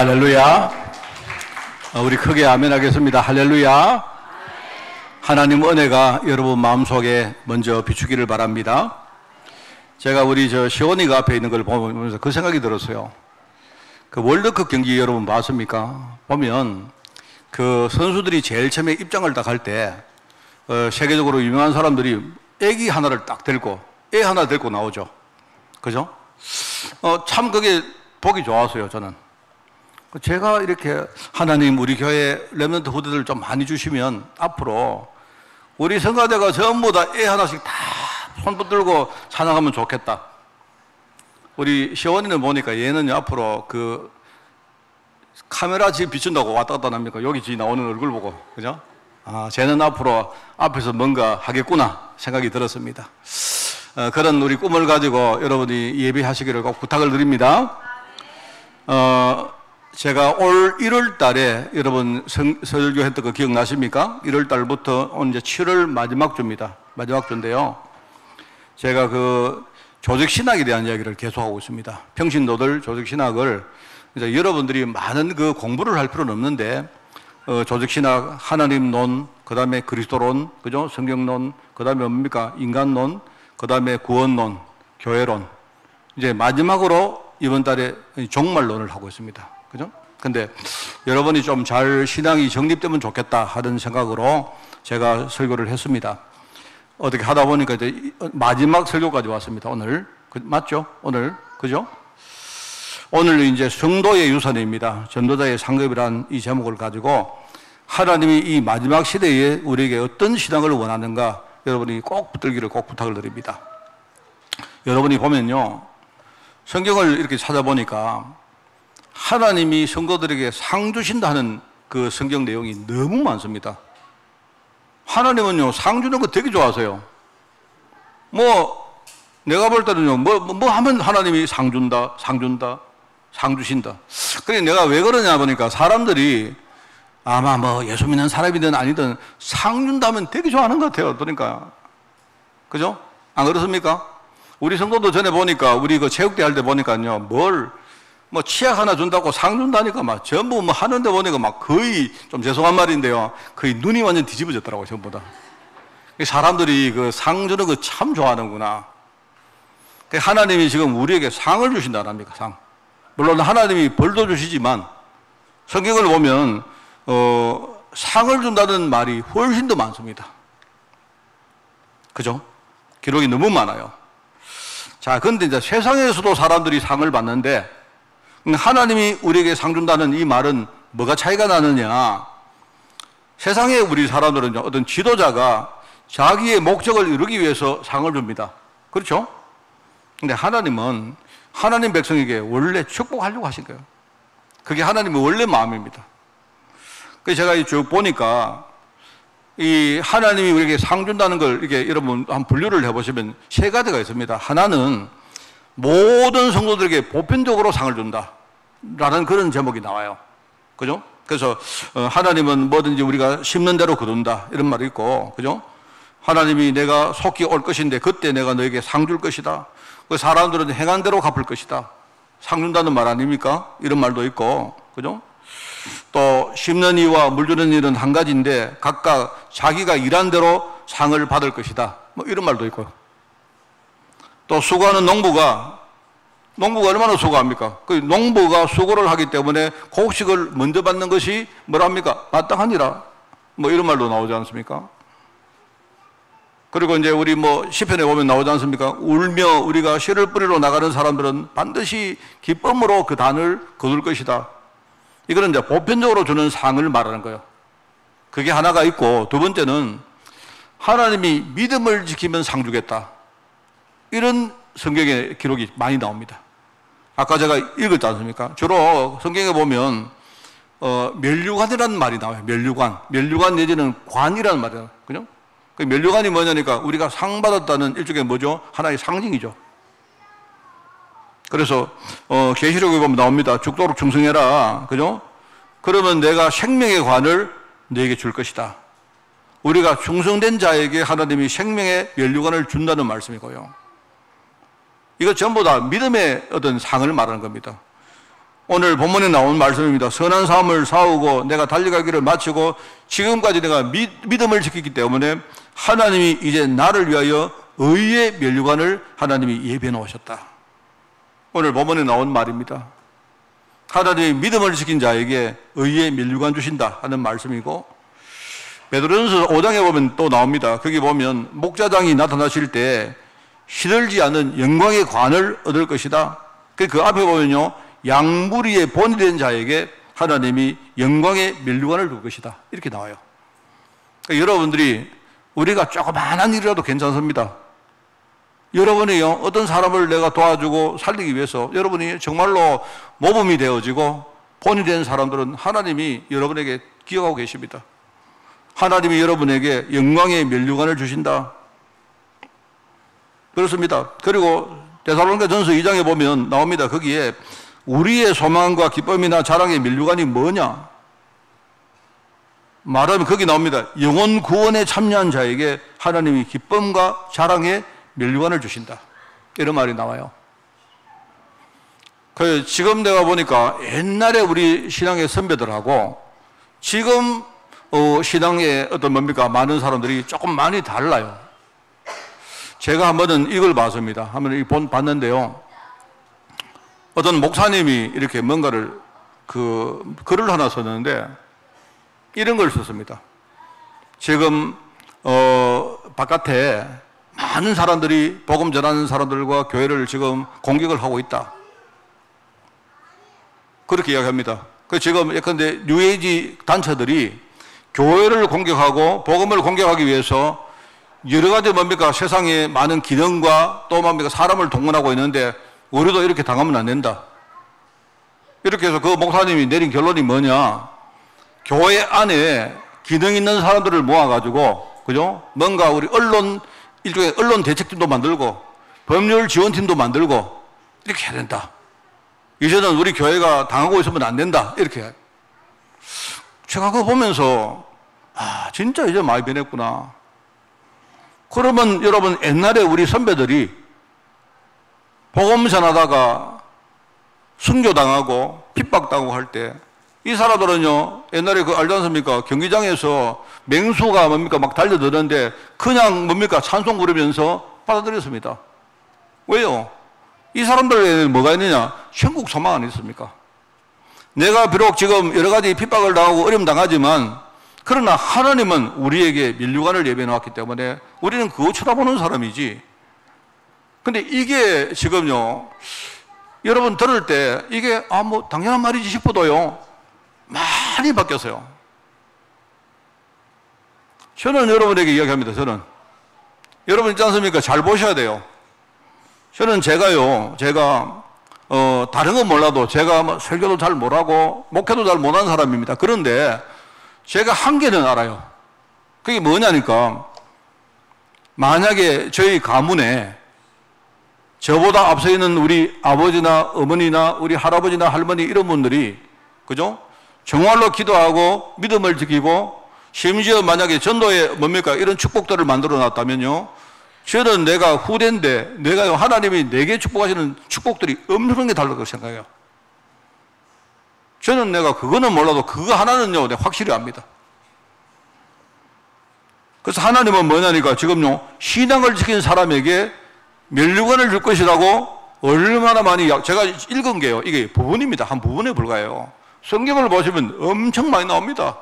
할렐루야. 우리 크게 아멘 하겠습니다. 할렐루야. 하나님 은혜가 여러분 마음속에 먼저 비추기를 바랍니다. 제가 우리 시원이가 앞에 있는 걸 보면서 그 생각이 들었어요. 그 월드컵 경기 여러분 봤습니까? 보면 그 선수들이 제일 처음에 입장을 딱 할 때 세계적으로 유명한 사람들이 애기 하나를 딱 들고 애 하나 들고 나오죠. 그죠? 참 그게 보기 좋았어요, 저는. 제가 이렇게 하나님 우리 교회 렘넌트 후대들 좀 많이 주시면 앞으로 우리 성가대가 전부 다 애 하나씩 다 손 붙들고 찬양하면 좋겠다. 우리 시원이는 보니까 얘는 앞으로 그 카메라 지 비춘다고 왔다 갔다 합니까? 여기 지 나오는 얼굴 보고. 그죠? 아, 쟤는 앞으로 앞에서 뭔가 하겠구나 생각이 들었습니다. 그런 우리 꿈을 가지고 여러분이 예배하시기를 꼭 부탁을 드립니다. 제가 올 1월 달에 여러분 설교했던 거 기억나십니까? 1월 달부터 오늘 이제 7월 마지막 주입니다. 마지막 주인데요. 제가 그 조직신학에 대한 이야기를 계속하고 있습니다. 평신도들 조직신학을 이제 여러분들이 많은 그 공부를 할 필요는 없는데 조직신학, 하나님론, 그 다음에 그리스도론, 그죠? 성경론, 그 다음에 뭡니까? 인간론, 그 다음에 구원론, 교회론. 이제 마지막으로 이번 달에 종말론을 하고 있습니다. 그죠? 근데 여러분이 좀 잘 신앙이 정립되면 좋겠다 하는 생각으로 제가 설교를 했습니다. 어떻게 하다 보니까 이제 마지막 설교까지 왔습니다. 오늘. 맞죠? 오늘. 그죠? 오늘 이제 성도의 유산입니다. 전도자의 상급이란 이 제목을 가지고 하나님이 이 마지막 시대에 우리에게 어떤 신앙을 원하는가 여러분이 꼭 붙들기를 꼭 부탁을 드립니다. 여러분이 보면요. 성경을 이렇게 찾아보니까 하나님이 성도들에게 상 주신다는 그 성경 내용이 너무 많습니다. 하나님은요, 상 주는 거 되게 좋아하세요. 내가 볼 때는요, 뭐 하면 하나님이 상 준다, 상 주신다. 그래, 내가 왜 그러냐 보니까 사람들이 아마 예수 믿는 사람이든 아니든 상 준다면 되게 좋아하는 것 같아요. 그러니까. 그죠? 안 그렇습니까? 우리 성도도 전에 보니까, 우리 그 체육대 할 때 보니까요, 치약 하나 준다고 상 준다니까 전부 하는데 보니까 거의, 좀 죄송한 말인데요, 거의 눈이 완전 뒤집어졌더라고요, 전부 다. 사람들이 그 상 주는 거 참 좋아하는구나. 하나님이 지금 우리에게 상을 주신다는 겁니까, 상. 물론 하나님이 벌도 주시지만, 성경을 보면, 상을 준다는 말이 훨씬 더 많습니다. 그죠? 기록이 너무 많아요. 자, 근데 이제 세상에서도 사람들이 상을 받는데, 하나님이 우리에게 상 준다는 이 말은 뭐가 차이가 나느냐? 세상에 우리 사람들은 어떤 지도자가 자기의 목적을 이루기 위해서 상을 줍니다. 그렇죠? 근데 하나님은 하나님 백성에게 원래 축복하려고 하신 거예요. 그게 하나님의 원래 마음입니다. 그래서 제가 쭉 보니까 이 하나님이 우리에게 상 준다는 걸 이렇게 여러분 한 분류를 해보시면 세 가지가 있습니다. 하나는 모든 성도들에게 보편적으로 상을 준다 라는 그런 제목이 나와요. 그죠? 그래서 하나님은 뭐든지 우리가 심는 대로 거둔다 이런 말이 있고, 그죠? 하나님이 내가 속히 올 것인데 그때 내가 너에게 상 줄 것이다. 그 사람들은 행한 대로 갚을 것이다. 상 준다는 말 아닙니까? 이런 말도 있고, 그죠? 또 심는 이와 물 주는 일은 한 가지인데 각각 자기가 일한 대로 상을 받을 것이다. 이런 말도 있고, 또 수고하는 농부가 얼마나 수고합니까? 그 농부가 수고를 하기 때문에 곡식을 먼저 받는 것이 뭐랍니까? 마땅하니라. 이런 말도 나오지 않습니까? 그리고 이제 우리 시편에 보면 나오지 않습니까? 울며 우리가 씨를 뿌리러 나가는 사람들은 반드시 기쁨으로 그 단을 거둘 것이다. 이거는 이제 보편적으로 주는 상을 말하는 거예요. 그게 하나가 있고, 두 번째는 하나님이 믿음을 지키면 상 주겠다. 이런 성경의 기록이 많이 나옵니다. 아까 제가 읽었지 않습니까? 주로 성경에 보면 멸류관이라는 말이 나와요. 멸류관 내지는 관이라는 말이에요. 그죠? 그 멸류관이 뭐냐니까 우리가 상 받았다는 일종의 뭐죠? 하나의 상징이죠. 그래서 계시록에 보면 나옵니다. 죽도록 충성해라. 그죠? 그러면 내가 생명의 관을 너에게 줄 것이다. 우리가 충성된 자에게 하나님이 생명의 멸류관을 준다는 말씀이고요. 이거 전부 다 믿음의 어떤 상을 말하는 겁니다. 오늘 본문에 나온 말씀입니다. 선한 삶을 싸우고 내가 달려가기를 마치고 지금까지 내가 믿음을 지켰기 때문에 하나님이 이제 나를 위하여 의의 면류관을 하나님이 예비해 놓으셨다. 오늘 본문에 나온 말입니다. 하나님이 믿음을 지킨 자에게 의의 면류관 주신다 하는 말씀이고, 베드로전서 5장에 보면 또 나옵니다. 거기 보면 목자장이 나타나실 때 시들지 않은 영광의 관을 얻을 것이다. 그 앞에 보면요, 양무리의 본이 된 자에게 하나님이 영광의 면류관을 줄 것이다. 이렇게 나와요. 그러니까 여러분들이 우리가 조그마한 일이라도 괜찮습니다. 여러분이요, 어떤 사람을 내가 도와주고 살리기 위해서 여러분이 정말로 모범이 되어지고 본이 된 사람들은 하나님이 여러분에게 기억하고 계십니다. 하나님이 여러분에게 영광의 면류관을 주신다. 그렇습니다. 그리고 데살로니가전서 2장에 보면 나옵니다. 거기에 우리의 소망과 기쁨이나 자랑의 면류관이 뭐냐? 말하면 거기 나옵니다. 영혼 구원에 참여한 자에게 하나님이 기쁨과 자랑의 면류관을 주신다. 이런 말이 나와요. 지금 내가 보니까 옛날에 우리 신앙의 선배들하고 지금 신앙의 어떤 뭡니까? 많은 사람들이 조금 많이 달라요. 제가 한 번은 이걸 봤습니다. 한번 봤는데요. 어떤 목사님이 이렇게 뭔가를 글을 하나 썼는데 이런 걸 썼습니다. 지금 바깥에 많은 사람들이 복음 전하는 사람들과 교회를 지금 공격을 하고 있다. 그렇게 이야기합니다. 지금 예컨대 뉴에이지 단체들이 교회를 공격하고 복음을 공격하기 위해서 여러 가지 뭡니까? 세상에 많은 기능과 또 뭡니까? 사람을 동원하고 있는데 우리도 이렇게 당하면 안 된다. 이렇게 해서 그 목사님이 내린 결론이 뭐냐? 교회 안에 기능 있는 사람들을 모아가지고, 그죠? 뭔가 우리 일종의 언론 대책팀도 만들고, 법률 지원팀도 만들고, 이렇게 해야 된다. 이제는 우리 교회가 당하고 있으면 안 된다. 이렇게. 제가 그거 보면서, 진짜 이제 많이 변했구나. 그러면 여러분, 옛날에 우리 선배들이 복음 전하다가 순교당하고 핍박당하고 할 때, 이 사람들은요, 옛날에 알지 않습니까? 경기장에서 맹수가 뭡니까? 막 달려드는데 그냥 뭡니까? 찬송 부르면서 받아들였습니다. 왜요? 이 사람들에는 뭐가 있느냐? 천국 소망 아니었습니까? 내가 비록 지금 여러 가지 핍박을 당하고 어려움 당하지만, 그러나 하나님은 우리에게 면류관을 예비해 놓았기 때문에 우리는 그거 쳐다보는 사람이지. 근데 이게 지금요, 여러분 들을 때 이게 뭐 당연한 말이지 싶어도요, 많이 바뀌었어요. 저는 여러분에게 이야기합니다. 저는 여러분 있지 않습니까? 잘 보셔야 돼요. 저는 제가 다른 건 몰라도 제가 뭐 설교도 잘 못하고 목회도 잘 못하는 사람입니다. 그런데 제가 한계는 알아요. 그게 뭐냐니까, 만약에 저희 가문에 저보다 앞서 있는 우리 아버지나 어머니나 우리 할아버지나 할머니 이런 분들이, 그죠? 정말로 기도하고 믿음을 지키고 심지어 만약에 전도에 뭡니까? 이런 축복들을 만들어 놨다면요, 저는 내가 후대인데 내가 하나님이 내게 축복하시는 축복들이 엄청나게 다를 거라고 생각해요. 저는 내가 그거는 몰라도 그거 하나는요, 내가 확실히 압니다. 그래서 하나님은 뭐냐니까 지금요, 신앙을 지킨 사람에게 면류관을 줄 것이라고 얼마나 많이, 제가 읽은 게요, 이게 부분입니다. 한 부분에 불과해요. 성경을 보시면 엄청 많이 나옵니다.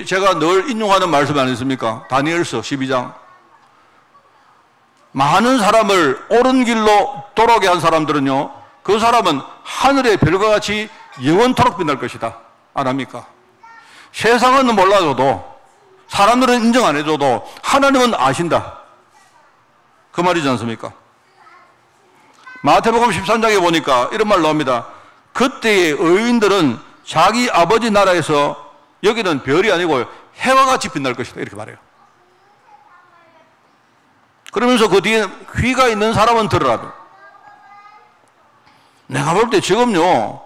제가 늘 인용하는 말씀 아니십니까? 다니엘서 12장. 많은 사람을 옳은 길로 돌아오게 한 사람들은요, 그 사람은 하늘의 별과 같이 영원토록 빛날 것이다. 안 합니까? 세상은 몰라줘도, 사람들은 인정 안 해줘도 하나님은 아신다. 그 말이지 않습니까? 마태복음 13장에 보니까 이런 말 나옵니다. 그때의 의인들은 자기 아버지 나라에서 여기는 별이 아니고 해와 같이 빛날 것이다. 이렇게 말해요. 그러면서 그 뒤에 귀가 있는 사람은 들으라. 내가 볼 때 지금요,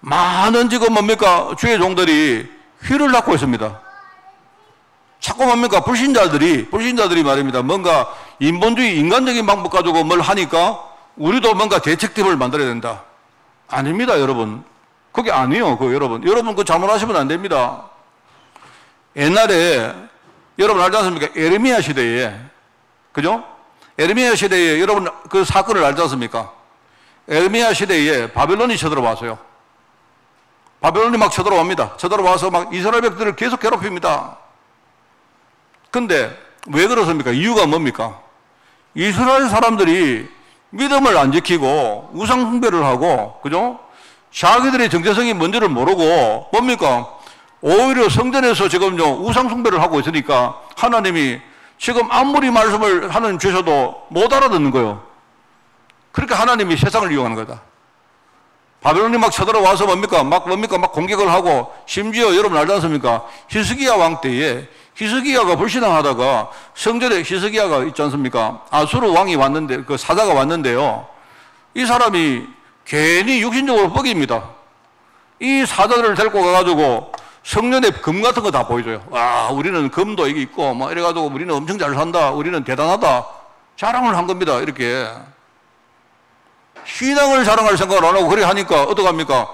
많은 지금 뭡니까? 주의 종들이 휘를 낳고 있습니다. 자꾸 뭡니까? 불신자들이 말입니다. 뭔가 인본주의 인간적인 방법 가지고 뭘 하니까 우리도 뭔가 대책팀을 만들어야 된다. 아닙니다, 여러분. 그게 아니에요, 여러분. 여러분, 잘못하시면 안 됩니다. 옛날에, 여러분 알지 않습니까? 에레미야 시대에, 그죠? 에레미야 시대에 여러분 그 사건을 알지 않습니까? 에레미야 시대에 바벨론이 쳐들어왔어요. 바벨론이 막 쳐들어옵니다. 쳐들어와서 막 이스라엘 백성들을 계속 괴롭힙니다. 근데 왜 그렇습니까? 이유가 뭡니까? 이스라엘 사람들이 믿음을 안 지키고 우상 숭배를 하고, 그죠? 자기들의 정체성이 뭔지를 모르고 뭡니까? 오히려 성전에서 지금요 우상 숭배를 하고 있으니까 하나님이 지금 아무리 말씀을 하나님 주셔도 못 알아듣는 거예요. 그러니까 하나님이 세상을 이용하는 거다. 바벨론이 막 쳐들어와서 막 공격을 하고, 심지어 여러분 알지 않습니까? 히스기야 왕 때에 히스기야가 불신앙하다가 성전에 히스기야가 있지 않습니까? 아수르 왕이 왔는데, 그 사자가 왔는데요. 이 사람이 괜히 육신적으로 뻑입니다. 이 사자들을 데리고 가가지고 성전에 금 같은 거 다 보여줘요. 와, 우리는 금도 여기 있고, 막 이래가지고 우리는 엄청 잘 산다. 우리는 대단하다. 자랑을 한 겁니다. 이렇게. 신앙을 자랑할 생각을 안 하고 그래 하니까 어떡합니까?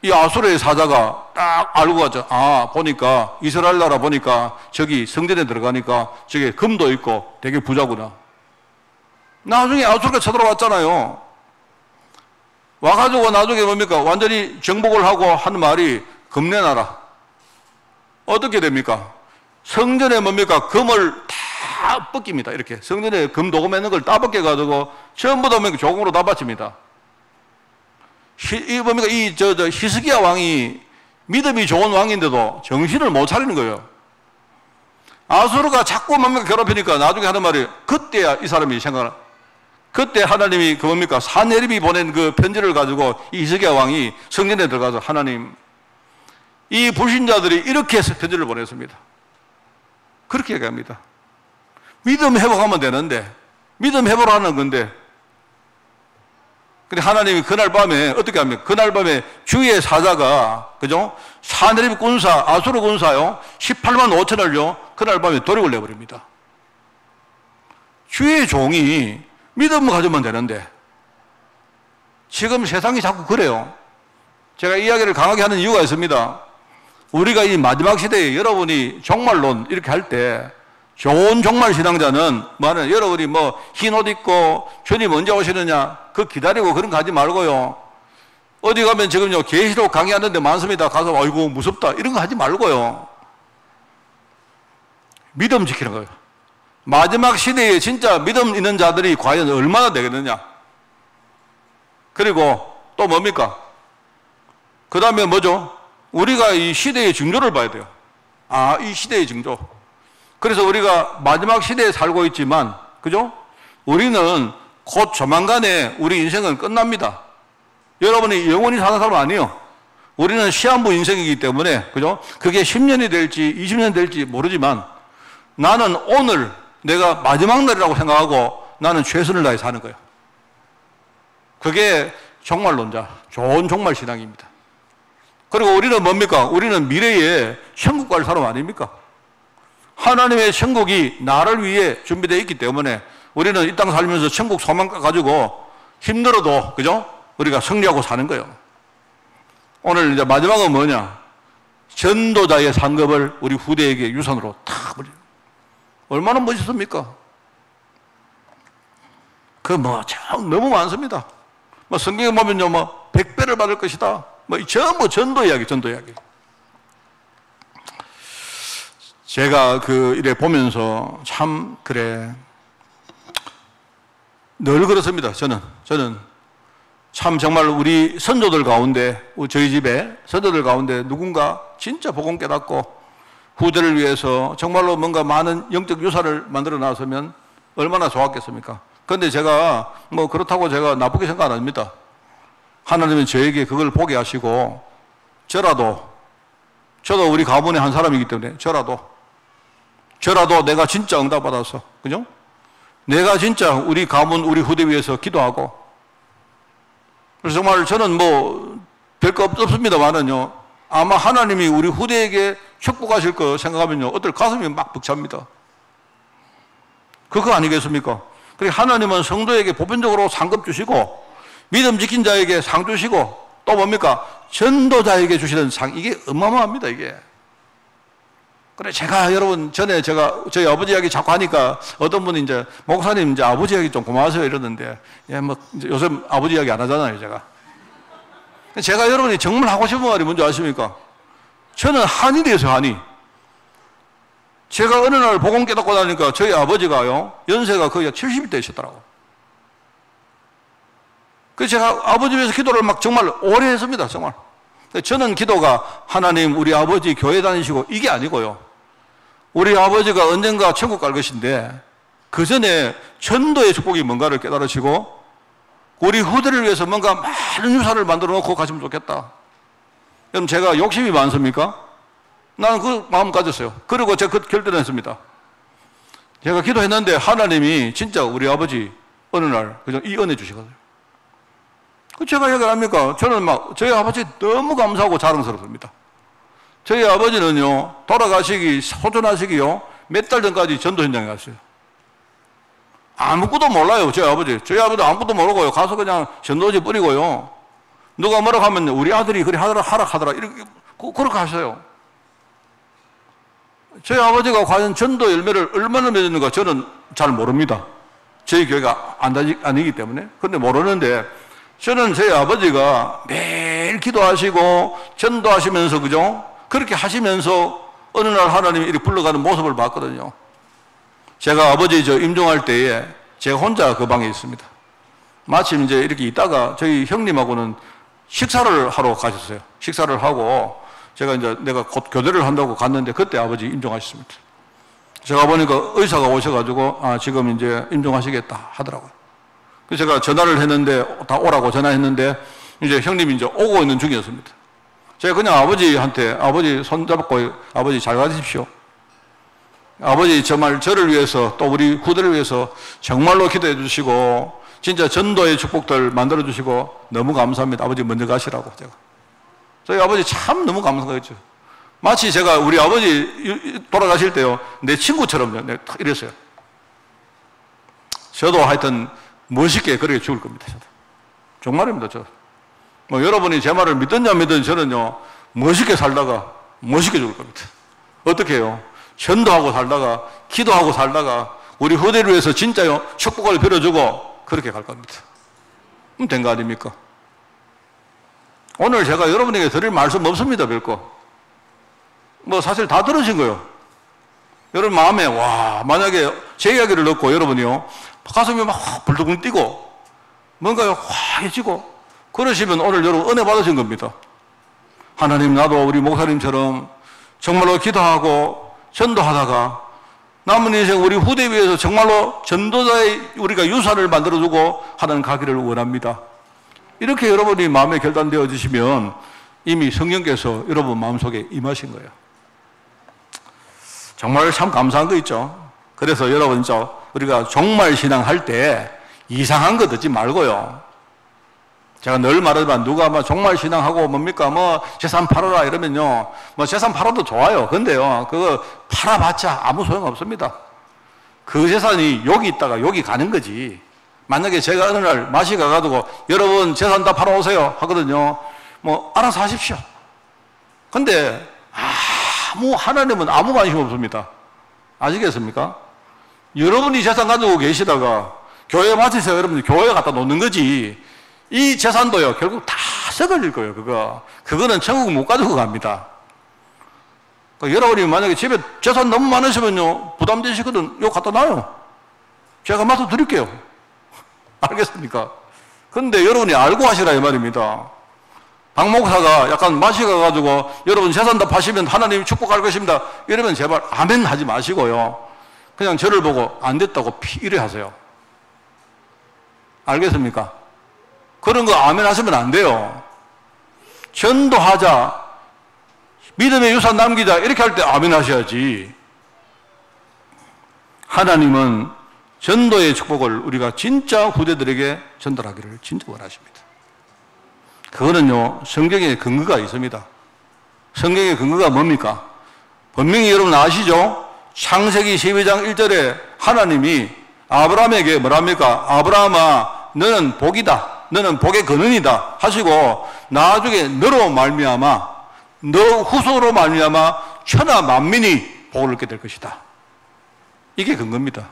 이 아수르의 사자가 딱 알고 가죠. 아, 보니까 이스라엘 나라 보니까 저기 성전에 들어가니까 저게 금도 있고 되게 부자구나. 나중에 아수르가 쳐들어왔잖아요. 와가지고 나중에 뭡니까? 완전히 정복을 하고 하는 말이 금내놔라. 어떻게 됩니까? 성전에 뭡니까? 금을 다 벗깁니다. 이렇게 성전에 금 도금 있는 걸 다 벗겨가지고 전부 다 조공으로 다 바칩니다. 이 뭡니까? 히스기야 왕이 믿음이 좋은 왕인데도 정신을 못 차리는 거예요. 아수르가 자꾸 뭡니까? 괴롭히니까 나중에 하는 말이, 그때야 이 사람이 생각을, 그때 하나님이 뭡니까? 사네립이 보낸 그 편지를 가지고 이 히스기야 왕이 성전에 들어가서, 하나님, 이 불신자들이 이렇게 해서 편지를 보냈습니다. 그렇게 얘기합니다. 믿음 회복하면 되는데, 믿음 회복을 하는 건데, 근데 하나님이 그날 밤에 어떻게 합니까? 그날 밤에 주의 사자가, 그죠? 사네립 군사, 아수르 군사요, 18만 5천을요, 그날 밤에 도륙을 내버립니다. 주의 종이 믿음을 가지면 되는데, 지금 세상이 자꾸 그래요. 제가 이야기를 강하게 하는 이유가 있습니다. 우리가 이 마지막 시대에 여러분이 종말론 이렇게 할 때, 좋은 종말 신앙자는 뭐하냐, 여러분이 흰 옷 입고 주님 언제 오시느냐 그거 기다리고 그런 거 하지 말고요. 어디 가면 지금요 계시록 강의하는 데 많습니다. 가서 아이고 무섭다 이런 거 하지 말고요. 믿음 지키는 거예요. 마지막 시대에 진짜 믿음 있는 자들이 과연 얼마나 되겠느냐. 그리고 또 뭡니까? 그 다음에 뭐죠? 우리가 이 시대의 징조를 봐야 돼요. 아, 이 시대의 징조. 그래서 우리가 마지막 시대에 살고 있지만, 그죠? 우리는 곧 조만간에 우리 인생은 끝납니다. 여러분이 영원히 사는 사람 아니에요. 우리는 시한부 인생이기 때문에, 그죠? 그게 10년이 될지 20년 될지 모르지만 나는 오늘 내가 마지막 날이라고 생각하고 나는 최선을 다해 사는 거예요. 그게 종말론자, 좋은 종말 신앙입니다. 그리고 우리는 뭡니까? 우리는 미래에 천국 갈 사람 아닙니까? 하나님의 천국이 나를 위해 준비되어 있기 때문에 우리는 이 땅 살면서 천국 소망가 가지고 힘들어도, 그죠? 우리가 승리하고 사는 거예요. 오늘 이제 마지막은 뭐냐? 전도자의 상급을 우리 후대에게 유산으로 탁 버려. 얼마나 멋있습니까? 참 너무 많습니다. 성경에 보면요, 100배를 받을 것이다. 전부 전도 이야기. 제가 이래 보면서 참, 그래. 늘 그렇습니다. 저는 참 정말 우리 선조들 가운데, 저희 집에 선조들 가운데 누군가 진짜 복음 깨닫고 후대를 위해서 정말로 뭔가 많은 영적 유산을 만들어 놨으면 얼마나 좋았겠습니까? 그런데 제가 그렇다고 제가 나쁘게 생각 안 합니다. 하나님은 저에게 그걸 보게 하시고, 저도 우리 가문의 한 사람이기 때문에 저라도 내가 진짜 응답받아서, 그죠? 내가 진짜 우리 가문, 우리 후대 위해서 기도하고, 그래서 정말 저는 별거 없습니다만은요, 아마 하나님이 우리 후대에게 축복하실 거 생각하면요, 어떨 가슴이 막 벅찹니다. 그거 아니겠습니까? 그리고 하나님은 성도에게 보편적으로 상급 주시고, 믿음 지킨 자에게 상 주시고, 또 뭡니까? 전도자에게 주시는 상, 이게 어마어마합니다, 이게. 그래, 제가 여러분, 전에 저희 아버지 이야기 자꾸 하니까 어떤 분이 이제, 목사님, 이제 아버지 이야기 좀 고마워서요 이러는데, 예, 뭐, 요즘 아버지 이야기 안 하잖아요, 제가 여러분이 정말 하고 싶은 말이 뭔지 아십니까? 저는 한이 되었어요, 한이. 제가 어느 날 복음 깨닫고 나니까 저희 아버지가요, 연세가 거의 70이 되셨더라고. 그래서 제가 아버지 위해서 기도를 막 정말 오래 했습니다, 정말. 저는 기도가 하나님, 우리 아버지 교회 다니시고 이게 아니고요. 우리 아버지가 언젠가 천국 갈 것인데 그 전에 전도의 축복이 뭔가를 깨달으시고 우리 후대를 위해서 뭔가 많은 유산을 만들어 놓고 가시면 좋겠다. 그럼 제가 욕심이 많습니까? 나는 그 마음 가졌어요. 그리고 제가 그 결단을 했습니다. 제가 기도했는데 하나님이 진짜 우리 아버지 어느 날 그냥 이 은혜 주시거든요. 그 제가 얘기를 합니까? 저는 막 저희 아버지 너무 감사하고 자랑스럽습니다. 저희 아버지는요, 돌아가시기, 소전하시기요, 몇 달 전까지 전도 현장에 갔어요. 아무것도 몰라요, 저희 아버지. 저희 아버지 아무것도 모르고요. 가서 그냥 전도지 뿌리고요. 누가 뭐라고 하면 우리 아들이 그래 하라, 이렇게, 그렇게 하셔요. 저희 아버지가 과연 전도 열매를 얼마나 맺었는가 저는 잘 모릅니다. 저희 교회가 아니기 때문에. 근데 모르는데, 저는 저희 아버지가 매일 기도하시고, 전도하시면서, 그죠? 그렇게 하시면서 어느 날 하나님이 이렇게 불러가는 모습을 봤거든요. 제가 아버지 임종할 때에 제가 혼자 그 방에 있습니다. 마침 이제 이렇게 있다가 저희 형님하고는 식사를 하러 가셨어요. 식사를 하고 제가 이제 내가 곧 교대를 한다고 갔는데 그때 아버지 임종하셨습니다. 제가 보니까 의사가 오셔가지고 지금 이제 임종하시겠다 하더라고요. 그래서 제가 전화를 했는데 다 오라고 전화했는데 이제 형님이 이제 오고 있는 중이었습니다. 제가 그냥 아버지한테 아버지 손잡고 아버지 잘 가십시오. 아버지 정말 저를 위해서 또 우리 후대를 위해서 정말로 기도해 주시고 진짜 전도의 축복들 만들어 주시고 너무 감사합니다. 아버지 먼저 가시라고 제가. 저희 아버지 참 너무 감사했죠. 마치 제가 우리 아버지 돌아가실 때요 내 친구처럼요 이랬어요. 저도 하여튼 멋있게 그렇게 죽을 겁니다. 저도. 정말입니다. 저. 뭐 여러분이 제 말을 믿든지 안 믿든지 저는요 멋있게 살다가 멋있게 죽을 겁니다. 어떻게 해요? 전도하고 살다가 기도하고 살다가 우리 후대를 위해서 진짜요 축복을 빌어주고 그렇게 갈 겁니다. 그럼 된 거 아닙니까? 오늘 제가 여러분에게 드릴 말씀 없습니다. 별거. 뭐 사실 다 들으신 거예요. 여러분 마음에 와 만약에 제 이야기를 듣고 여러분이요 가슴이 막 불덩 뛰고 뭔가요 화해지고 그러시면 오늘 여러분 은혜 받으신 겁니다. 하나님 나도 우리 목사님처럼 정말로 기도하고 전도하다가 남은 인생 우리 후대 위해서 정말로 전도자의 우리가 유산을 만들어주고 하나님 가기를 원합니다. 이렇게 여러분이 마음에 결단되어 주시면 이미 성령께서 여러분 마음속에 임하신 거예요. 정말 참 감사한 거 있죠. 그래서 여러분 우리가 종말 신앙할 때 이상한 거 듣지 말고요. 제가 늘 말하지만 누가 뭐 종말 신앙하고 뭡니까 뭐 재산 팔아라 이러면요 뭐 재산 팔아도 좋아요. 근데요 그거 팔아봤자 아무 소용 없습니다. 그 재산이 여기 있다가 여기 가는 거지. 만약에 제가 어느 날 맛이 가가지고 여러분 재산 다 팔아오세요 하거든요. 뭐 알아서 하십시오. 근데 하나님은 아무 관심 없습니다. 아시겠습니까? 여러분이 재산 가지고 계시다가 교회에 맡으세요. 여러분이 교회에 갖다 놓는 거지. 이 재산도요 결국 다 썩어질 거예요. 그거는 천국 못 가지고 갑니다. 그러니까 여러분이 만약에 집에 재산 너무 많으시면요 부담되시거든. 이거 갖다 놔요. 제가 맡아 드릴게요. 알겠습니까? 그런데 여러분이 알고 하시라 이 말입니다. 박 목사가 약간 맛이 가가지고 여러분 재산 다 파시면 하나님이 축복할 것입니다. 이러면 제발 아멘 하지 마시고요. 그냥 저를 보고 안 됐다고 이래 하세요. 알겠습니까? 그런 거 아멘 하시면 안 돼요. 전도하자, 믿음의 유산 남기자 이렇게 할 때 아멘 하셔야지. 하나님은 전도의 축복을 우리가 진짜 후대들에게 전달하기를 진짜 원하십니다. 그거는요 성경에 근거가 있습니다. 성경의 근거가 뭡니까? 분명히 여러분 아시죠? 창세기 12장 1절에 하나님이 아브라함에게 뭐랍니까? 아브라함아 너는 복이다. 너는 복의 근원이다 하시고 나중에 너로 말미암아 너 후손으로 말미암아 천하 만민이 복을 얻게 될 것이다. 이게 근거입니다.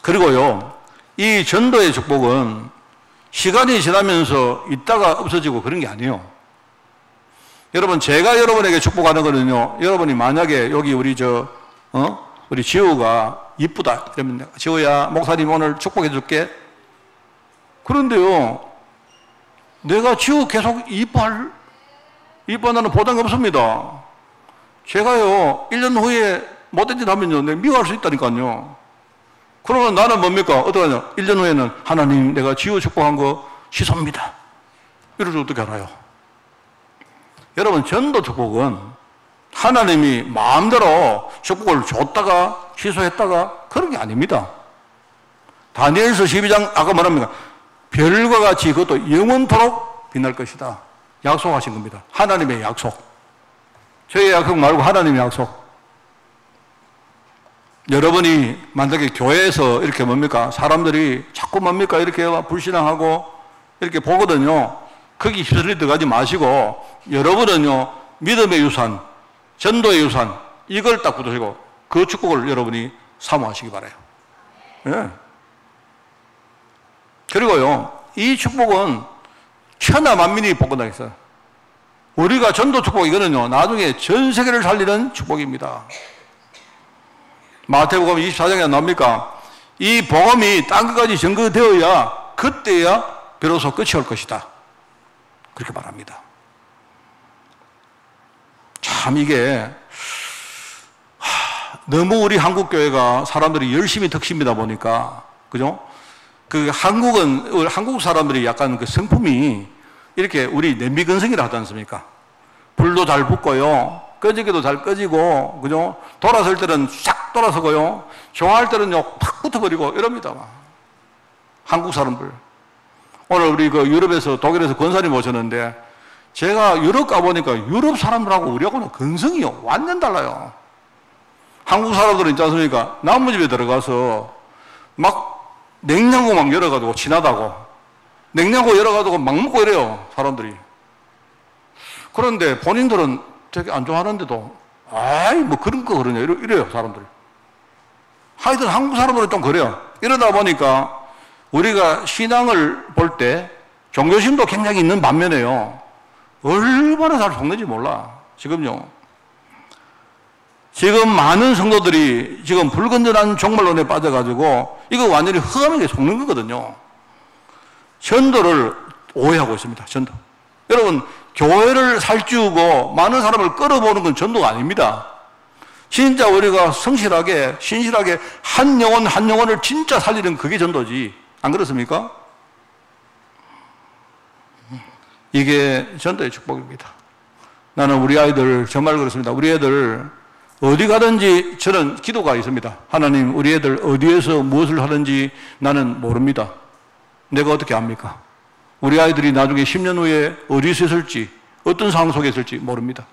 그리고요, 이 전도의 축복은 시간이 지나면서 있다가 없어지고 그런 게 아니에요. 여러분, 제가 여러분에게 축복하는 거는요, 여러분이 만약에 여기 우리 우리 지우가 이쁘다 이러면 지우야, 목사님 오늘 축복해 줄게. 그런데요, 내가 지우 계속 이뻐한다는 보장이 없습니다. 제가요, 1년 후에 못된 짓 하면요, 내가 미워할 수 있다니까요. 그러면 나는 뭡니까? 어떡하냐? 1년 후에는 하나님, 내가 지우 축복한 거 취소합니다. 이러지 어떻게 알아요? 여러분, 전도 축복은 하나님이 마음대로 축복을 줬다가 취소했다가 그런 게 아닙니다. 다니엘서 12장 아까 말합니까? 별과 같이 그것도 영원토록 빛날 것이다. 약속하신 겁니다. 하나님의 약속. 저의 약속 말고 하나님의 약속. 여러분이 만약에 교회에서 이렇게 뭡니까? 사람들이 자꾸 뭡니까? 이렇게 불신앙하고 이렇게 보거든요. 거기 휩쓸려 들어가지 마시고 여러분은요, 믿음의 유산, 전도의 유산, 이걸 딱 붙으시고 그 축복을 여러분이 사모하시기 바라요. 예. 그리고요, 이 축복은 천하 만민이 복권하겠어요. 우리가 전도 축복, 이거는요, 나중에 전 세계를 살리는 축복입니다. 마태복음 24장에 나옵니까? 이 복음이 땅 끝까지 전거되어야 그때야 비로소 끝이 올 것이다. 그렇게 말합니다. 참 이게 너무 우리 한국 교회가 사람들이 열심히 덕십니다 보니까, 그죠? 그 한국 사람들이 약간 그 성품이 이렇게 우리 냄비건성이라 하지 않습니까? 불도 잘 붙고요, 꺼지기도 잘 꺼지고, 그죠? 돌아설 때는 싹 돌아서고요, 좋아할 때는요 팍 붙어버리고 이럽니다. 한국 사람들. 오늘 우리 그 유럽에서, 독일에서 권사님 오셨는데, 제가 유럽 가보니까 유럽 사람들하고 우리하고는 근성이요 완전 달라요. 한국 사람들은 있지 않습니까? 나무집에 들어가서 막 냉장고 막 열어가지고 친하다고 냉장고 열어가지고 막 먹고 이래요, 사람들이. 그런데 본인들은 되게 안 좋아하는데도 아이 뭐 그런 거 그러냐 이래요, 사람들이. 하여튼 한국 사람들은 좀 그래요. 이러다 보니까 우리가 신앙을 볼 때 종교심도 굉장히 있는 반면에요, 얼마나 잘 속는지 몰라. 지금요, 지금 많은 성도들이 지금 불건전한 종말론에 빠져가지고 이거 완전히 흑암에게 속는 거거든요. 전도를 오해하고 있습니다. 전도. 여러분, 교회를 살찌우고 많은 사람을 끌어보는 건 전도가 아닙니다. 진짜 우리가 성실하게 신실하게 한 영혼 한 영혼을 진짜 살리는 그게 전도지. 안 그렇습니까? 이게 전도의 축복입니다. 나는 우리 아이들 정말 그렇습니다. 우리 애들 어디 가든지 저는 기도가 있습니다. 하나님, 우리 애들 어디에서 무엇을 하든지 나는 모릅니다. 내가 어떻게 압니까? 우리 아이들이 나중에 10년 후에 어디서 있을지, 어떤 상황 속에 있을지 모릅니다.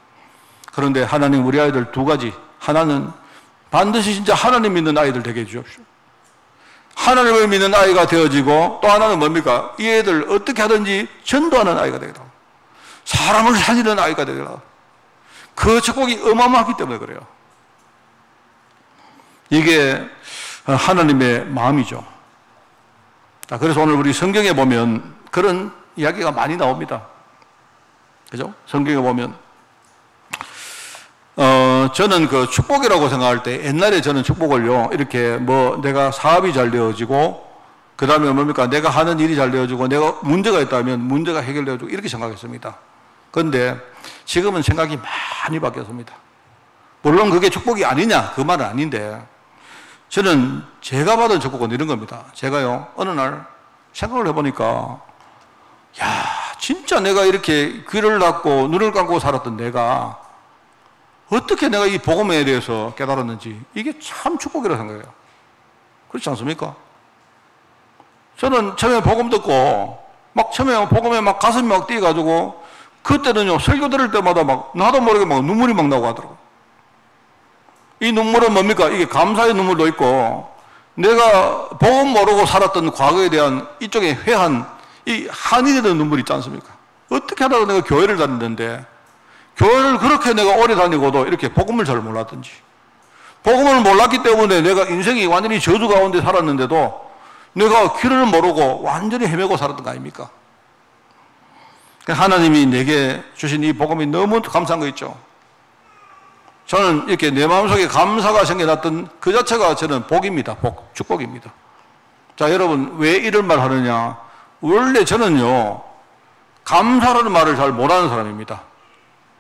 그런데 하나님, 우리 아이들 두 가지. 하나는 반드시 진짜 하나님 믿는 아이들 되게 해주십시오. 하나님을 믿는 아이가 되어지고, 또 하나는 뭡니까? 이 애들 어떻게 하든지 전도하는 아이가 되겠다. 사람을 살리는 아이가 되겠다. 그 축복이 어마어마하기 때문에 그래요. 이게 하나님의 마음이죠. 그래서 오늘 우리 성경에 보면 그런 이야기가 많이 나옵니다. 그죠? 성경에 보면 저는 그 축복이라고 생각할 때, 옛날에 저는 축복을요, 이렇게 뭐 내가 사업이 잘 되어지고, 그 다음에 뭡니까? 내가 하는 일이 잘 되어지고, 내가 문제가 있다면 문제가 해결되어지고, 이렇게 생각했습니다. 그런데 지금은 생각이 많이 바뀌었습니다. 물론 그게 축복이 아니냐, 그 말은 아닌데, 저는 제가 받은 축복은 이런 겁니다. 제가요, 어느 날 생각을 해보니까, 야, 진짜 내가 이렇게 귀를 닫고 눈을 감고 살았던 내가 어떻게 내가 이 복음에 대해서 깨달았는지, 이게 참 축복이라고 생각해요. 그렇지 않습니까? 저는 처음에 복음 듣고 막 처음에 복음에 막 가슴이 막 뛰어가지고, 그때는요 설교 들을 때마다 막 나도 모르게 막 눈물이 막 나고 하더라고요. 이 눈물은 뭡니까? 이게 감사의 눈물도 있고, 내가 복음 모르고 살았던 과거에 대한 이쪽에 회한, 이 한이 되는 눈물이 있지 않습니까? 어떻게 하다가 내가 교회를 다녔는데, 교회를 그렇게 내가 오래 다니고도 이렇게 복음을 잘 몰랐든지, 복음을 몰랐기 때문에 내가 인생이 완전히 저주 가운데 살았는데도 내가 길을 모르고 완전히 헤매고 살았던 거 아닙니까? 하나님이 내게 주신 이 복음이 너무 감사한 거 있죠. 저는 이렇게 내 마음속에 감사가 생겨났던 그 자체가 저는 복입니다. 복, 축복입니다. 자, 여러분, 왜 이런 말 하느냐? 원래 저는요, 감사라는 말을 잘 못하는 사람입니다.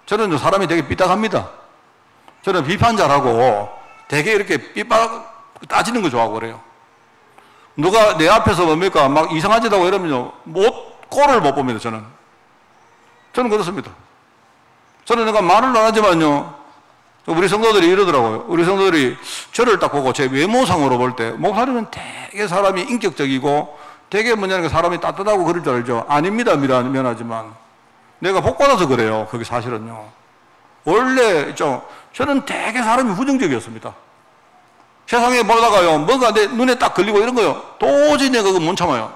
저는 사람이 되게 삐딱합니다. 저는 비판 잘하고 되게 이렇게 삐빡 따지는 거 좋아하고 그래요. 누가 내 앞에서 뭡니까? 막 이상한 짓 하고 이러면요, 꼴을 못 봅니다, 저는. 저는 그렇습니다. 저는 내가 말을 안 하지만요, 우리 성도들이 이러더라고요. 우리 성도들이 저를 딱 보고 제 외모상으로 볼 때, 목사님은 되게 사람이 인격적이고 되게 뭐냐면 사람이 따뜻하고 그럴 줄 알죠. 아닙니다, 미안하지만. 내가 복받아서 그래요. 그게 사실은요. 원래 저는 되게 사람이 부정적이었습니다. 세상에 보다가요, 뭔가 내 눈에 딱 걸리고 이런 거요, 도저히 내가 그거 못 참아요.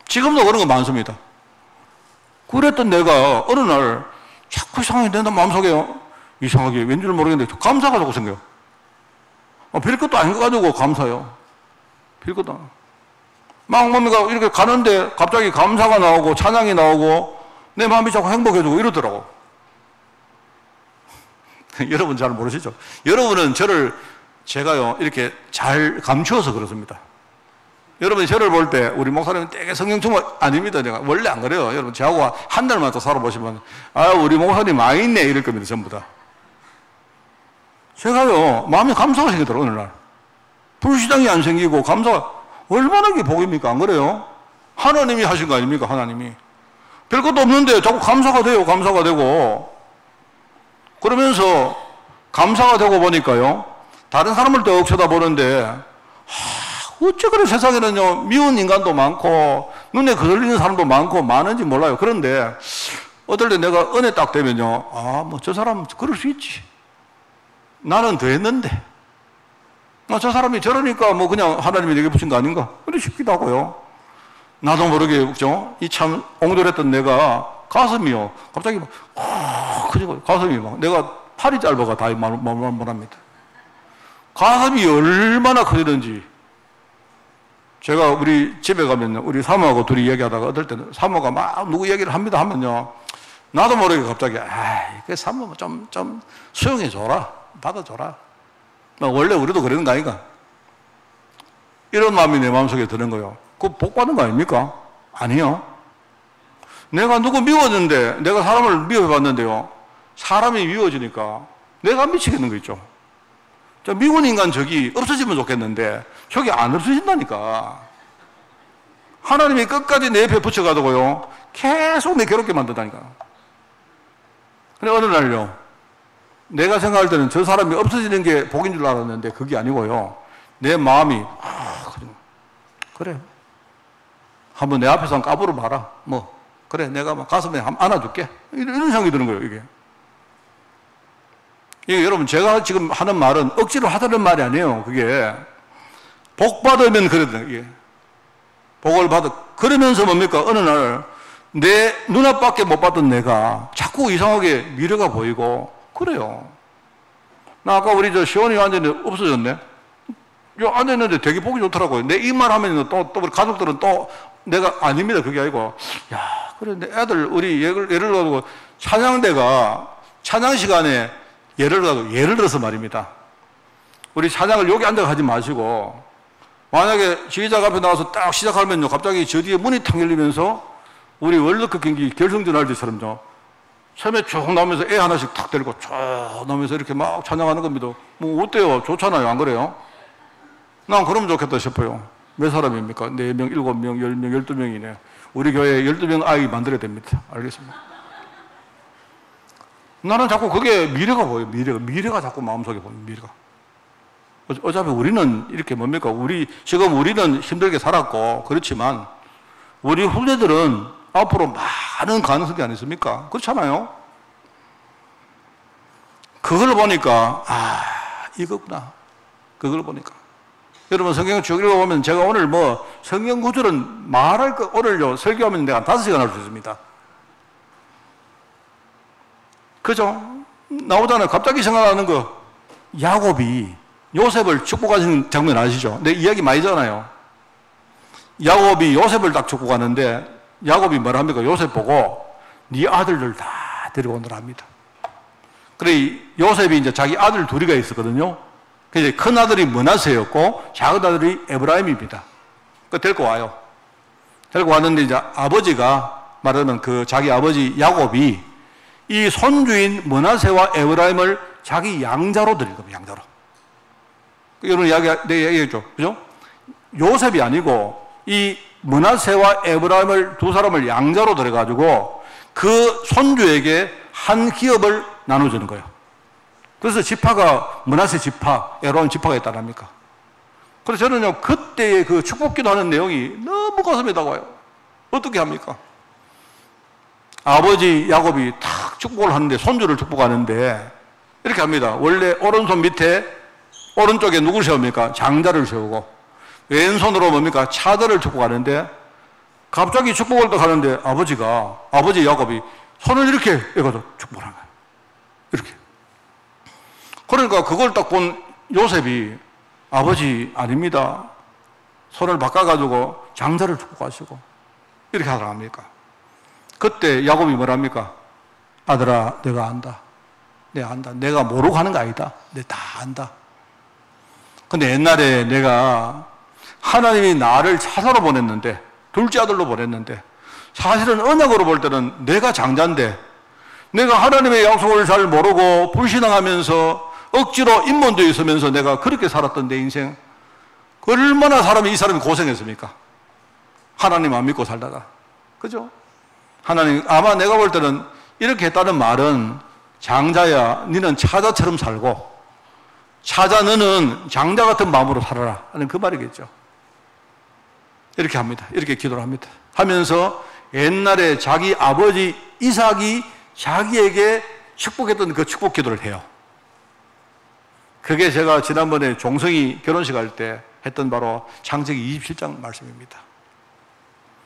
지금도 그런 거 많습니다. 그랬던 내가 어느 날 자꾸 이상하게 된다 마음속에요. 이상하게 왠지를 모르겠는데 감사가 자꾸 생겨요. 별것도 아닌 거 가지고 감사요. 별것도 아니에요. 막 뭡니까 이렇게 가는데 갑자기 감사가 나오고 찬양이 나오고 내 마음이 자꾸 행복해지고 이러더라고. 여러분 잘 모르시죠? 여러분은 제가요 이렇게 잘 감추어서 그렇습니다. 여러분이 저를 볼 때 우리 목사님은 되게 성령 충만 아닙니다. 내가 원래 안 그래요. 여러분 저하고 한 달만 더 살아보시면 우리 목사님 많이 있네 이럴 겁니다. 전부 다. 제가요 마음이 감사가 생기더라고요. 어느 날 불시당이 안 생기고 감사가 얼마나 이게 복입니까? 안 그래요? 하나님이 하신 거 아닙니까? 하나님이 별것도 없는데 자꾸 감사가 돼요. 감사가 되고 그러면서 감사가 되고 보니까요 다른 사람을 또 쳐다보는데 어째 그래 세상에는요 미운 인간도 많고 눈에 거슬리는 사람도 많고 많은지 몰라요. 그런데 어떨 때 내가 은혜 딱 되면요 뭐 저 사람 그럴 수 있지. 나는 더 했는데 저 사람이 저러니까 뭐 그냥 하나님이 내게 붙인 거 아닌가 그래 싶기도 하고요. 나도 모르게 그죠? 이 참 옹졸했던 내가 가슴이요 갑자기 막 그리고 가슴이 막 내가 팔이 짧아가 다 말합니다. 가슴이 얼마나 커지는지 제가 우리 집에 가면요 우리 사모하고 둘이 얘기하다가 어떨 때는 사모가 막 누구 얘기를 합니다 하면요 나도 모르게 갑자기 그 사모 좀 수용해 줘라 받아줘라 원래 우리도 그러는 거 아닌가 이런 마음이 내 마음속에 드는 거예요. 그거 복 받는 거 아닙니까? 아니요. 내가 누구 미워졌는데 내가 사람을 미워해봤는데요 사람이 미워지니까 내가 미치겠는 거 있죠. 저 미운 인간 저기 없어지면 좋겠는데 저기 안 없어진다니까. 하나님이 끝까지 내 옆에 붙여가지고요 계속 내 괴롭게 만든다니까. 근데 어느 날요 내가 생각할 때는 저 사람이 없어지는 게 복인 줄 알았는데 그게 아니고요 내 마음이 그래 한번 내 앞에서 한번 까불어 봐라 뭐 그래 내가 막 가슴에 한번 안아줄게 이런 생각이 드는 거예요. 이게 여러분 제가 지금 하는 말은 억지로 하자는 말이 아니에요. 그게 복 받으면 그래도 이게 복을 받아 그러면서 뭡니까 어느 날 내 눈앞밖에 못 봤던 내가 자꾸 이상하게 미래가 보이고 그래요. 나 아까 우리 저 시원이 앉았는데 없어졌네. 요 앉았는데 되게 보기 좋더라고요. 내 이 말 하면 또 우리 가족들은 또 내가 아닙니다. 그게 아니고 야 그래 내 애들 우리 예를 들어 찬양대가 찬양 시간에 예를 들어서 말입니다. 우리 찬양을 여기 앉아 하지 마시고 만약에 지휘자 앞에 나와서 딱 시작하면요 갑자기 저 뒤에 문이 탁 열리면서 우리 월드컵 경기 결승전 할 때처럼요 처음에 쭉 나오면서 애 하나씩 탁 데리고 쭉 나오면서 이렇게 막 찬양하는 겁니다. 뭐 어때요? 좋잖아요. 안 그래요? 난 그러면 좋겠다 싶어요. 몇 사람입니까? 4명, 7명, 10명, 12명이네. 우리 교회에 12명 아이 만들어야 됩니다. 알겠습니다. 나는 자꾸 그게 미래가 보여요. 미래가 자꾸 마음속에 보여요. 미래가. 어차피 우리는 이렇게 뭡니까? 지금 우리는 힘들게 살았고, 그렇지만, 우리 후대들은 앞으로 많은 가능성이 아니습니까? 그렇잖아요? 그걸 보니까, 이거구나. 그걸 보니까. 여러분 성경 쭉 읽어보면 제가 오늘 뭐 성경 구절은 말할 거 오늘요 설교하면 내가 5시간 할 수 있습니다. 그죠? 나오잖아요. 갑자기 생각나는 거. 야곱이 요셉을 축복하시는 장면 아시죠? 내 이야기 많이 잖아요. 야곱이 요셉을 딱 축복하는데 야곱이 뭐라 합니까? 요셉 보고 네 아들들 다 데리고 오느라 합니다. 그래 요셉이 이제 자기 아들 둘이가 있었거든요. 그래서 큰 아들이 므낫세였고 작은 아들이 에브라임입니다. 그 데리고 와요. 데리고 왔는데 이제 아버지가 말하면 그 자기 아버지 야곱이 이 손주인 므낫세와 에브라임을 자기 양자로 드린 겁니다. 양자로. 여러분 내 이야기했죠. 그죠? 요셉이 아니고 이 므낫세와 에브라임을 두 사람을 양자로 들여가지고 그 손주에게 한 기업을 나눠주는 거예요. 그래서 지파가 므낫세 지파, 에브라임 지파가 있다랍니까? 그래서 저는요 그때의 그 축복기도 하는 내용이 너무 가슴에 다가와요. 어떻게 합니까? 아버지 야곱이 탁 축복을 하는데 손주를 축복하는데 이렇게 합니다. 원래 오른손 밑에 오른쪽에 누구를 세웁니까? 장자를 세우고 왼손으로 뭡니까? 차자를 축복하는데 갑자기 축복을 딱 하는데 아버지 야곱이 손을 이렇게 해가지고 축복을 하는 거예요. 이렇게. 그러니까 그걸 딱 본 요셉이 아버지 아닙니다. 손을 바꿔가지고 장자를 축복하시고 이렇게 하더라 합니까? 그때 야곱이 뭐랍니까? 아들아 내가 안다. 내가 안다. 내가 모르고 하는 거 아니다. 내가 다 안다. 근데 옛날에 내가 하나님이 나를 차사로 보냈는데 둘째 아들로 보냈는데 사실은 언약으로 볼 때는 내가 장자인데 내가 하나님의 약속을 잘 모르고 불신앙하면서 억지로 인본되어 있으면서 내가 그렇게 살았던 내 인생 얼마나 이 사람이 고생했습니까? 하나님 안 믿고 살다가. 그죠? 하나님 아마 내가 볼 때는 이렇게 했다는 말은 장자야 너는 차자처럼 살고 차자 너는 장자 같은 마음으로 살아라 하는 그 말이겠죠. 이렇게 합니다. 이렇게 기도를 합니다. 하면서 옛날에 자기 아버지 이삭이 자기에게 축복했던 그 축복 기도를 해요. 그게 제가 지난번에 종성이 결혼식 할 때 했던 바로 창세기 27장 말씀입니다.